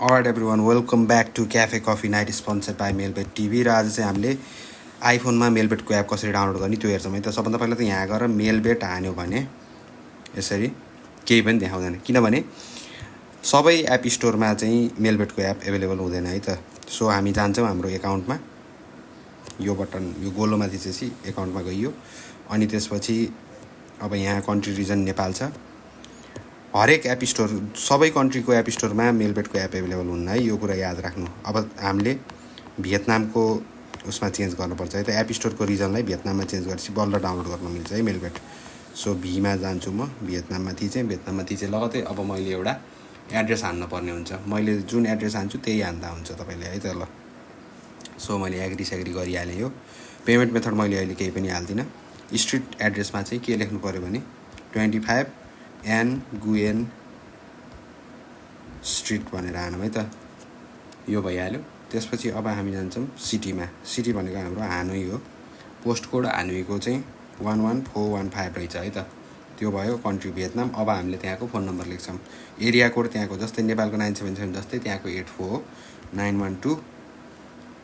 All right everyone welcome back to cafe coffee night sponsored by Melbet TV. र आज चाहिँ हामीले आइफोनमा मेलबेटको एप कसरी डाउनलोड गर्ने त्यो हेर्छौँ है त। सबभन्दा पहिला त यहाँ गएर मेलबेट हान्यो भने यसरी केही पनि देखाउँदैन, किनभने सबै एप स्टोरमा चाहिँ मेलबेटको एप एभाइलेबल हुँदैन है त। सो हामी जान्छौँ हाम्रो एकाउन्टमा, यो बटन यो गोलोमा थिचेपछि एकाउन्टमा गइयो। अनि त्यसपछि अब यहाँ कन्ट्री रिजन नेपाल छ। हरेक एप स्टोर सबै कन्ट्रीको एप स्टोरमा मेलबेटको एप एभाइलेबल हुन्न है, यो कुरा याद राख्नु। अब हामीले भियतनामको उसमा चेन्ज गर्नुपर्छ है त। एप स्टोरको रिजनलाई भियतनाममा चेन्ज गरेपछि बल्ल डाउनलोड गर्न मिल्छ है मेलबेट। सो भीमा जान्छु म, भियतनाममा थिचेँ लगतै अब मैले एउटा एड्रेस हान्न पर्ने हुन्छ। मैले जुन एड्रेस हान्छु त्यही हान्दा हुन्छ तपाईँले है त। ल सो मैले एग्री गरिहालेँ। यो पेमेन्ट मेथड मैले अहिले केही पनि हाल्दिनँ। स्ट्रिट एड्रेसमा चाहिँ के लेख्नु पऱ्यो भने 25 एन गुएन स्ट्रिट भनेर हानौँ है त। यो भइहाल्यो। त्यसपछि अब हामी जान्छौँ सिटीमा। सिटी भनेको हाम्रो हानोई हो। पोस्ट कोड हानोईको चाहिँ 11415 रहेछ है त। त्यो भयो कन्ट्री भियतनाम। अब हामीले त्यहाँको फोन नम्बर लेख्छौँ। एरिया कोड त्यहाँको जस्तै नेपालको 977 जस्तै त्यहाँको 84 हो, 912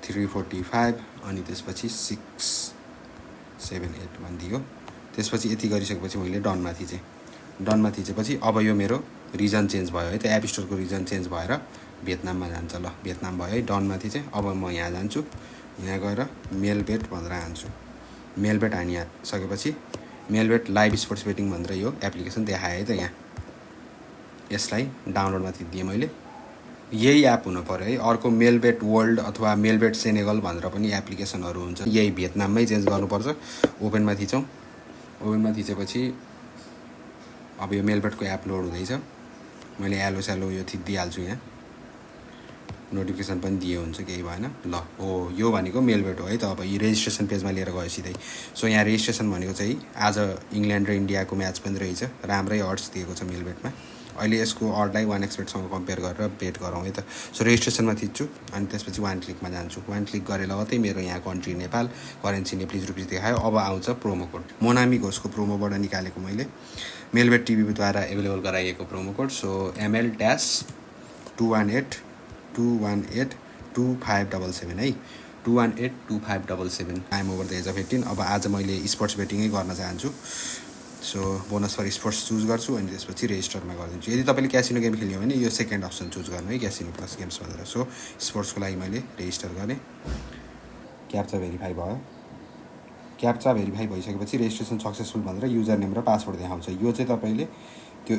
345 अनि त्यसपछि 678 भनिदियो। त्यसपछि यति गरिसकेपछि मैले डनमा थिचेपछि अब यो मेरो रिजन चेन्ज भयो है त। एप स्टोरको रिजन चेन्ज भएर भियतनाममा जान्छ। ल भियतनाम भयो है, डनमा थिचेँ। अब म यहाँ जान्छु, यहाँ गएर मेलबेट भनेर हान्छु। मेलबेट हानिसकेपछि मेलबेट लाइभ स्पोर्ट्स बेटिङ भनेर यो एप्लिकेसन देखाएँ है त। यहाँ यसलाई डाउनलोडमा थिचिदिएँ मैले। यही एप हुनु पऱ्यो है। अर्को मेलबेट वर्ल्ड अथवा मेलबेट सेनेगल भनेर पनि एप्लिकेसनहरू हुन्छ, यही भियतनाममै चेन्ज गर्नुपर्छ। ओपनमा थिचौँ। ओपनमा थिचेपछि अब यो मेलबेटको एप लोड हुँदैछ। मैले एलो स्यालो यो थिचिदिइहाल्छु। यहाँ नोटिफिकेसन पनि दिए हुन्छ, केही भएन। ल हो, यो भनेको मेलबेट हो है त। अब यो रेजिस्ट्रेसन पेजमा लिएर गयो सिधै। सो यहाँ रेजिस्ट्रेसन भनेको चाहिँ आज इङ्ल्यान्ड र इन्डियाको म्याच पनि रहेछ, राम्रै अड्स दिएको छ मेलबेटमा। अहिले यसको अडलाई 1xbet कम्पेयर गरेर बेट गरौँ है त। सो रेजिस्ट्रेसनमा थिच्छु अनि त्यसपछि 1 क्लिकमा जान्छु। 1 क्लिक गरे लगतै मेरो यहाँ country Nepal, currency Nepali rupees देखायो। अब आउँछ प्रोमो कोड। मोनामी घोषको प्रोमोबाट निकालेको मैले, मेलबेट टिभीद्वारा एभाइलेबल गराइएको प्रोमो कोड। सो ML-21821825577 है, 2182577। I'm over the age of 18। अब आज मैले स्पोर्ट्स बेटिङै गर्न चाहन्छु। So bonus for sports choose गर्छु अनि त्यसपछि रेजिस्टरमा गरिदिन्छु। यदि तपाईँले क्यासिनो गेम खेल्यो भने यो सेकेन्ड अप्सन चुज गर्नु है, क्यासिनो प्लस गेम्स भनेर। सो स्पोर्ट्सको लागि मैले रेजिस्टर गरेँ। क्याप्चा भेरिफाई भयो। क्याप्चा भेरिफाई भइसकेपछि रेजिस्ट्रेसन सक्सेसफुल भनेर युजर नेम र पासवर्ड देखाउँछ। यो चाहिँ तपाईँले त्यो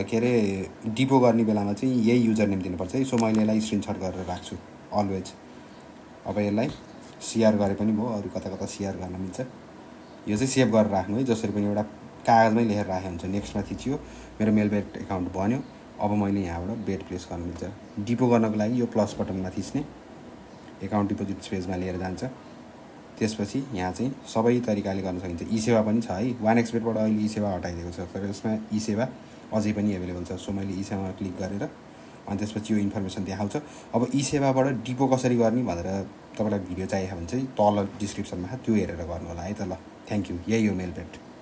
के अरे डिपो गर्ने बेलामा चाहिँ यही युजर नेम दिनुपर्छ है। सो मैले यसलाई स्क्रिनसट गरेर राख्छु अलवेज। अब यसलाई सेयर गरे पनि भयो, अरू कता कता सेयर गर्न मिल्छ। यो चाहिँ सेभ गरेर राख्नु है, जसरी पनि एउटा कागजमै लेखेर राखे हुन्छ। नेक्स्टमा थिचियो, मेरो मेलबेट एकाउन्ट बन्यो। अब मैले यहाँबाट बेट प्लेस गर्नु मिल्छ। डिपो गर्नको लागि यो प्लस बटनमा थिच्ने, एकाउन्ट डिपोजिट पेजमा लिएर जान्छ। त्यसपछि यहाँ चाहिँ सबै तरिकाले गर्न सकिन्छ। ई सेवा पनि छ है, 1xbetबाट अहिले ई सेवा हटाइदिएको छ, तर यसमा ई सेवा अझै पनि एभाइलेबल छ। सो मैले ई सेवामा क्लिक गरेर अनि त्यसपछि यो इन्फर्मेसन देखाउँछ। अब ई सेवाबाट डिपो कसरी गर्ने भनेर तपाईँलाई भिडियो चाहियो भने चाहिँ तल डिस्क्रिप्सनमा त्यो हेरेर गर्नु होला है त। ल थ्याङ्क यू। यही हो मेलबेट।